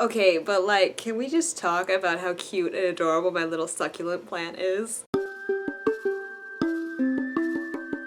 Okay, but like, can we just talk about how cute and adorable my little succulent plant is?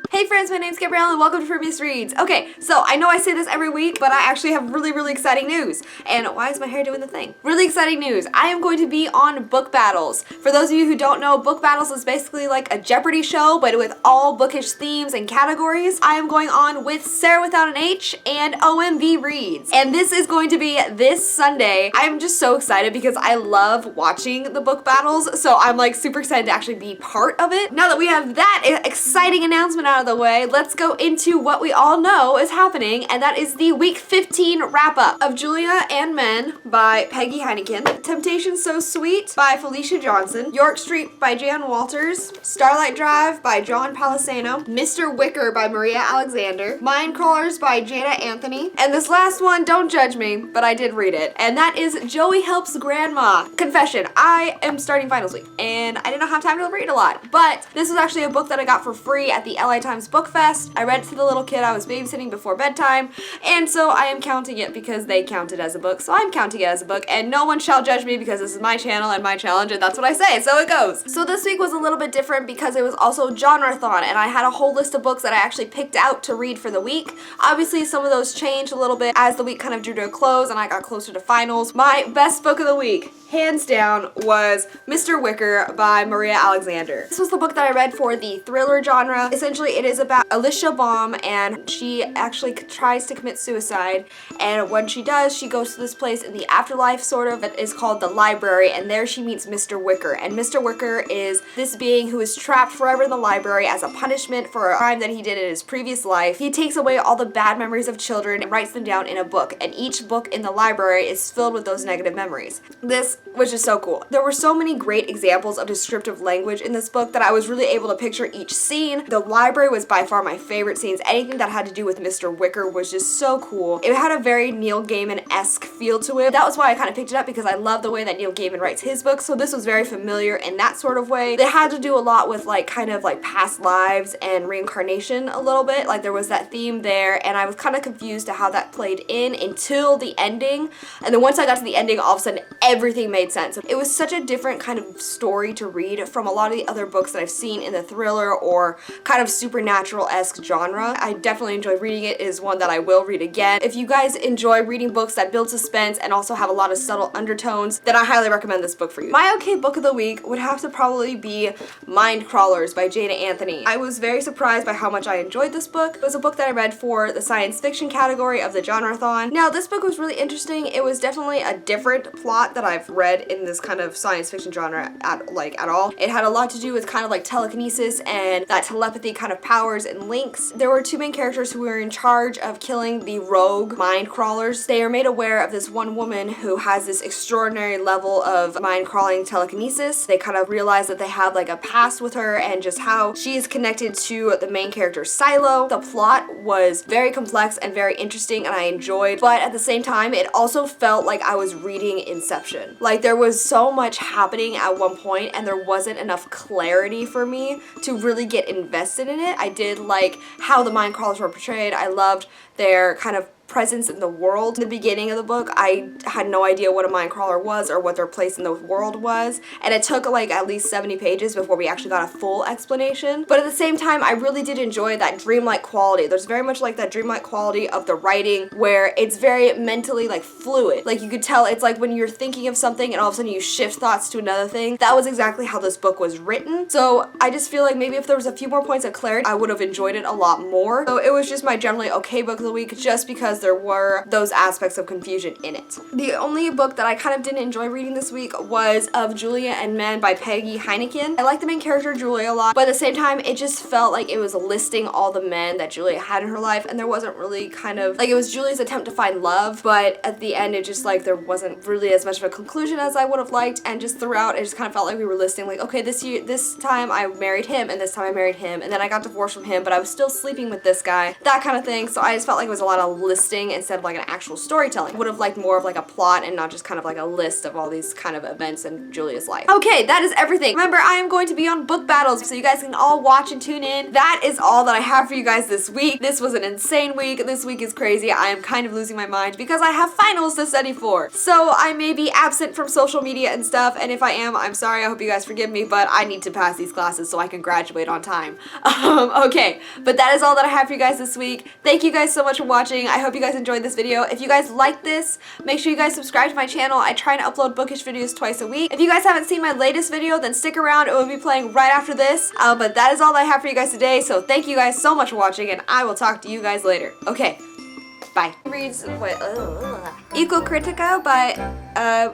Hey friends, my name's Gabrielle and welcome to FrumiousReads. Okay, so I know I say this every week, but I actually have really exciting news. And why is my hair doing the thing? Really exciting news. I am going to be on Book Battles. For those of you who don't know, Book Battles is basically like a Jeopardy show, but with all bookish themes and categories. I am going on with Sarawithoutanh and OhEmVeeReads. And this is going to be this Sunday. I'm just so excited because I love watching the book battles, so I'm like super excited to actually be part of it. Now that we have that exciting announcement out of the way, let's go into what we all know is happening, and that is the week 15 wrap-up of Julia and Men by Peggy Heineken, Temptation So Sweet by Felicia Johnson, York Street by Jan Walters, Starlight Drive by John Palisano, Mr. Wicker by Maria Alexander, Mind Crawlers by Jana Anthony, and this last one, don't judge me, but I did read it, and that is Joey Helps Grandma. Confession, I am starting finals week, and I didn't have time to read a lot, but this was actually a book that I got for free at the LA Times Book Fest. I read it to the little kid I was babysitting before bedtime, and so I am counting it because they count it as a book, so I'm counting it as a book, and no one shall judge me because this is my channel and my challenge, and that's what I say, so it goes. So this week was a little bit different because it was also Genrethon, and I had a whole list of books that I actually picked out to read for the week. Obviously, some of those changed a little bit as the week kind of drew to a close and I got closer to finals. My best book of the week, hands down, was Mr. Wicker by Maria Alexander. This was the book that I read for the thriller genre. Essentially, it is about Alicia Baum, and she actually tries to commit suicide, and when she does, she goes to this place in the afterlife, sort of, that is called the library, and there she meets Mr. Wicker, and Mr. Wicker is this being who is trapped forever in the library as a punishment for a crime that he did in his previous life. He takes away all the bad memories of children and writes them down in a book, and each book in the library is filled with those negative memories. This was just so cool. There were so many great examples of descriptive language in this book that I was really able to picture each scene. The library was by far my favorite scenes. Anything that had to do with Mr. Wicker was just so cool. It had a very Neil Gaiman-esque feel to it. That was why I kind of picked it up, because I love the way that Neil Gaiman writes his books, so this was very familiar in that sort of way. They had to do a lot with like kind of like past lives and reincarnation a little bit. Like there was that theme there, and I was kind of confused to how that played in until the ending, and then once I got to the ending, all of a sudden everything made sense. It was such a different kind of story to read from a lot of the other books that I've seen in the thriller or kind of supernatural-esque genre. I definitely enjoyed reading it. It is one that I will read again. If you guys enjoy reading books that build suspense and also have a lot of subtle undertones, then I highly recommend this book for you. My okay book of the week would have to probably be Mind Crawlers by Jana Anthony. I was very surprised by how much I enjoyed this book. It was a book that I read for the science fiction category of the Genrethon. Now, this book was really interesting. It was definitely a different plot that I've read in this kind of science fiction genre at all. It had a lot to do with kind of like telekinesis and that telepathy kind of powers and links. There were two main characters who were in charge of killing the rogue mind crawlers. They are made aware of this one woman who has this extraordinary level of mind crawling telekinesis. They kind of realize that they have like a past with her and just how she is connected to the main character Silo. The plot was very complex and very interesting, and I enjoyed, but at the same time it also felt like I was reading Inception. Like there was so much happening at one point and there wasn't enough clarity for me to really get invested in it. I did like how the mind crawlers were portrayed. I loved their kind of presence in the world. In the beginning of the book, I had no idea what a mind crawler was or what their place in the world was, and it took like at least 70 pages before we actually got a full explanation. But at the same time, I really did enjoy that dreamlike quality. There's very much like that dreamlike quality of the writing where it's very mentally like fluid. Like you could tell it's like when you're thinking of something and all of a sudden you shift thoughts to another thing. That was exactly how this book was written. So I just feel like maybe if there was a few more points of clarity, I would have enjoyed it a lot more. So it was just my generally okay book of the week, just because there were those aspects of confusion in it. The only book that I kind of didn't enjoy reading this week was Of Julia and Men by Peggy Heineken. I like the main character Julia a lot, but at the same time it just felt like it was listing all the men that Julia had in her life, and there wasn't really kind of like, it was Julia's attempt to find love, but at the end it just like there wasn't really as much of a conclusion as I would have liked, and just throughout it just kind of felt like we were listing like, okay, this time I married him, and this time I married him, and then I got divorced from him, but I was still sleeping with this guy, that kind of thing. So I just felt like it was a lot of listing interesting instead of like an actual storytelling. Would have liked more of like a plot and not just kind of like a list of all these kind of events in Julia's life. Okay, that is everything. Remember, I am going to be on book battles, so you guys can all watch and tune in. That is all that I have for you guys this week. This was an insane week. This week is crazy. I am kind of losing my mind because I have finals to study for. So I may be absent from social media and stuff, and if I am, I'm sorry. I hope you guys forgive me, but I need to pass these classes so I can graduate on time. Okay, but that is all that I have for you guys this week. Thank you guys so much for watching. I hope you guys enjoyed this video. If you guys like this, make sure you guys subscribe to my channel. I try to upload bookish videos twice a week. If you guys haven't seen my latest video, then stick around. It will be playing right after this. But that is all I have for you guys today. So thank you guys so much for watching, and I will talk to you guys later. Okay, bye. Reads what? Eco Critica by